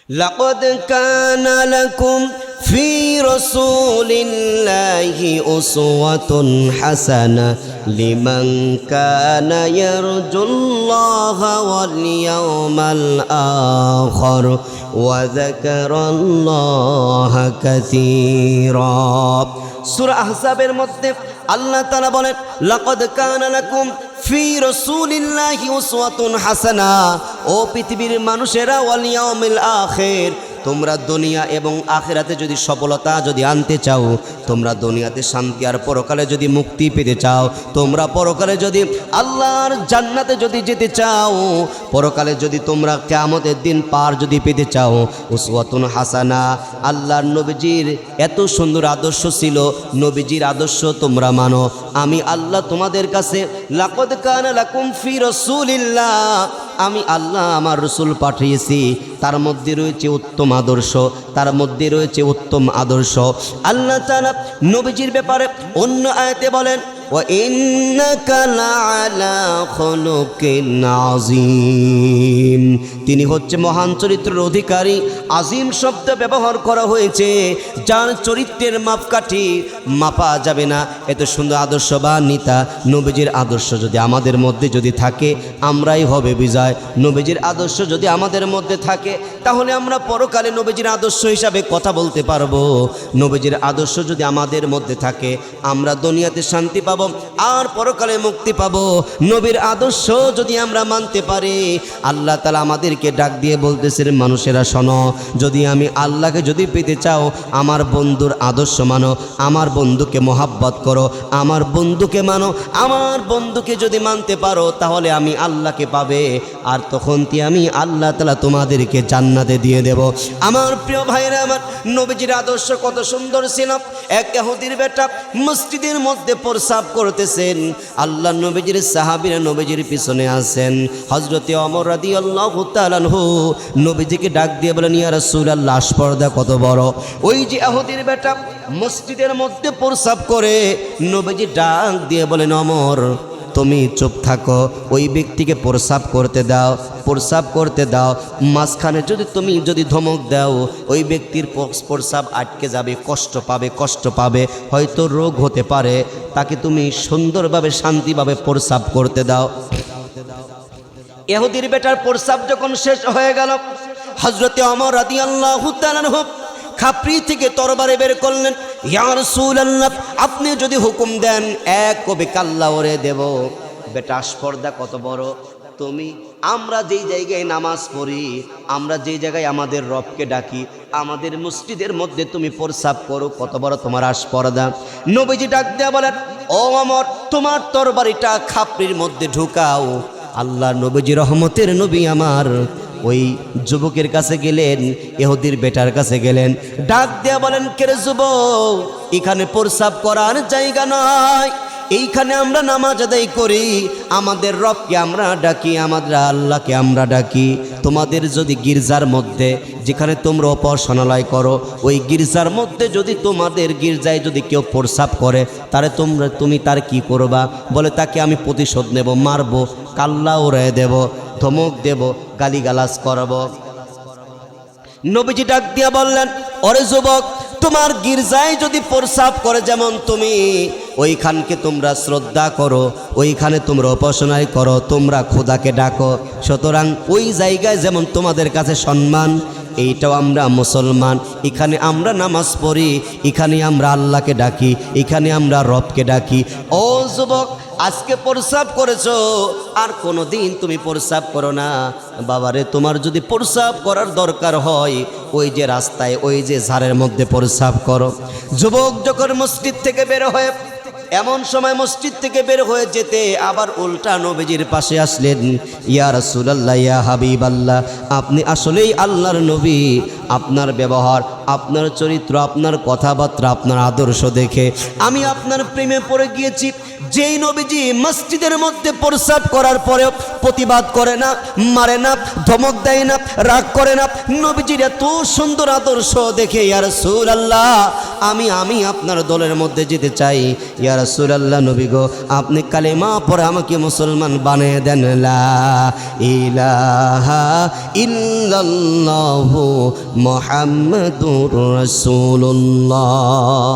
লাকাদ কানা লাকুম ফি রাসূলিল্লাহি উসওয়াতুন হাসানা লিমান কানা ইয়ারজুল্লাহা ওয়াল ইয়াওমাল আখির ওয়া যাকারাল্লাহা কাসীরা। সূরা আহজাবের মধ্যে আল্লাহ তাআলা বলেন, লাকাদ কানা লাকুম ফি রাসূলিল্লাহি উসওয়াতুন হাসানা। ও পৃথিবীর মানুষেরা, ওয়াল ইয়াউমিল আখির, তোমরা দুনিয়া এবং আখিরাতে যদি সফলতা যদি আনতে চাও, তোমরা দুনিয়াতে শান্তি আর পরকালে যদি মুক্তি পেতে চাও, তোমরা পরকালে যদি আল্লাহর জান্নাতে যদি যেতে চাও, পরকালে যদি তোমরা কিয়ামতের দিন পার যদি পেতে চাও, উসওয়াতুন হাসানা, আল্লাহর নবীজির এত সুন্দর আদর্শ ছিল, নবীজির আদর্শ তোমরা মানো। আমি আল্লাহ তোমাদের কাছে লাকাদ কানা লাকুম ফি রাসূলিল্লাহ, আমি আল্লাহ আমার রসুল পাঠিয়েছি, তার মধ্যে রয়েছে উত্তম আদর্শ, তার মধ্যে রয়েছে উত্তম আদর্শ। আল্লাহ তাআলা নবীজির ব্যাপারে অন্য আয়াতে বলেন, ওয়া ইন্নাকা লাআলা খুলুকিন আযীম, তিনি হচ্ছে মহান চরিত্রের অধিকারী। আজিম শব্দ ব্যবহার করা হয়েছে, যার চরিত্রের মাপকাঠি মাপা যাবে না। এত সুন্দর আদর্শবান নেতা নবীজির আদর্শ যদি আমাদের মধ্যে যদি থাকে, আমরাই হবে বিজয়। নবীজির আদর্শ যদি আমাদের মধ্যে থাকে, তাহলে আমরা পরকালে নবীজির আদর্শ হিসাবে কথা বলতে পারবো। নবীজির আদর্শ যদি আমাদের মধ্যে থাকে, আমরা দুনিয়াতে শান্তি পাবো আর পরকালে মুক্তি পাবো। নবীর আদর্শ যদি আমরা মানতে পারি, আল্লাহ তাআলা আমাদেরকে ডাক দিয়ে বলতেছেন, মানুষেরা শোনো, যদি আমি আল্লাহকে যদি পেতে চাও, আমার বন্ধুর আদর্শ মানো, আমার বন্ধুকে মোহাব্বত করো, আমার বন্ধুকে মানো। আমার বন্ধুকে যদি মানতে পারো, তাহলে আমি আল্লাহকে পাবে, আর তখন আমি আল্লাহ তাআলা তোমাদেরকে জান্নাতে দিয়ে দেব। আমার প্রিয় ভাইরা আমার, নবীজির আদর্শ কত সুন্দর ছিল। এক ইহুদির বেটা মসজিদের মধ্যে প্রস্রাব করতেছেন, আল্লাহ নবীজির সাহাবীরা নবীজির পিছনে আছেন। হযরতে ওমর রাদিয়াল্লাহু তাআলা আনহু নবীজিকে ডাক দিয়ে বলেন, ইয়া রাসূলুল্লাহ, পর্দা কত বড়। ওই যে ইহুদির বেটা মসজিদের মধ্যে প্রস্রাব করে, নবীজি ডাক দিয়ে বলেন, ওমর তুমি চুপ থাকো, ওই ব্যক্তিকে প্রস্রাব করতে দাও, প্রস্রাব করতে দাও। মাঝখানে যদি তুমি যদি ধমক দাও, ওই ব্যক্তির প্রস্রাব আটকে যাবে, কষ্ট পাবে, হয়তো রোগ হতে পারে। তাকে তুমি সুন্দরভাবে শান্তিভাবে প্রস্রাব করতে দাও। ইহুদির বেটার প্রস্রাব যখন শেষ হয়ে গেল, হযরতে ওমর রাদিয়াল্লাহু তাআলা আনহু খাপড়ি থেকে তরবারি বের করলেন, ইয়া রাসূলুল্লাহ, আপনি যদি হুকুম দেন এক কবি কাল্লা ওরে দেব। বেটা পর্দা কত বড়। আমরা যেই জায়গায় নামাজ পড়ি, আমরা যেই জায়গায় আমাদের রবকে ডাকি, আমাদের মসজিদের মধ্যে তুমি প্রস্রাব করো, কত বড় তোমার পর্দা। নবীজি ডাক দেয়া বলেন, ও ওমর, তোমার তরবারিটা খাপড়ির মধ্যে ঢুকাও। আল্লাহ নবীজি রহমতের নবী আমার ওই যুবকের কাছে গেলেন, ইহুদির বেটার কাছে গেলেন, ডাক দেয়া বলেন, কে রে যুবক, এখানে প্রস্রাব করার জায়গা নয়, এইখানে আমরা নামাজ আদায় করি, আমাদের রবকে আমরা ডাকি, আমাদের আল্লাহকে আমরা ডাকি। তোমাদের যদি গির্জার মধ্যে, যেখানে তোমরা উপাসনালয় করো, ওই গির্জার মধ্যে যদি তোমাদের গির্জায় যদি কেউ প্রস্রাব করে, তাহলে তুমি তার কি করবা? বলে, তাকে আমি প্রতিশোধ নেব, মারবো, কাল্লা উড়ায় দেব, ধমক দেব, গালিগালাজ করব। নবীজি ডাক দিয়া বললেন, ওরে যুবক, তোমার গির্জায় যদি প্রস্রাব করে, যেমন তুমি ওইখানকে তোমরা শ্রদ্ধা করো, ওইখানে তোমরা উপাসনায় করো, তোমরা খোদাকে ডাকো, সুতরাং ওই জায়গায় যেমন তোমাদের কাছে সম্মান, এইটাও আমরা মুসলমান, এখানে আমরা নামাজ পড়ি, এখানে আমরা আল্লাহকে ডাকি, এখানে আমরা রবকে ডাকি। ও যুবক, আজকে প্রস্রাব করেছো, আর কোনো দিন তুমি প্রস্রাব করো না। বাবারে, তোমার যদি প্রস্রাব করার দরকার হয়, ওই যে রাস্তায়, ওই যে ঝাড়ের মধ্যে প্রস্রাব করো। যুবক যখন মসজিদ থেকে বের হয়ে, এমন সময় মসজিদ থেকে বের হয়ে যেতে আবার উল্টা নবীজির পাশে আসলেন, ইয়া রাসূলুল্লাহ, ইয়া হাবিবাল্লাহ, আপনি আসলেই আল্লাহর নবী। আপনার ব্যবহার, আপনার চরিত্র, আপনার কথাবার্তা, আপনার আদর্শ দেখে আমি আপনার প্রেমে পড়ে গিয়েছি। যেই নবীজি মসজিদের মধ্যে প্রস্রাব করার পরেও প্রতিবাদ করে না, মারে না, ধমক দেয় না, রাগ করে না। নবীজির এত সুন্দর আদর্শ দেখে ইয়া রাসূলুল্লাহ আমি আপনার দলের মধ্যে যেতে চাই। ইয়া রাসূলুল্লাহ নবী গো, আপনি কালেমা পড়ে আমাকে মুসলমান বানিয়ে দেন। লা ইলাহা ইল্লাল্লাহু মুহাম্মাদুর রাসূলুল্লাহ।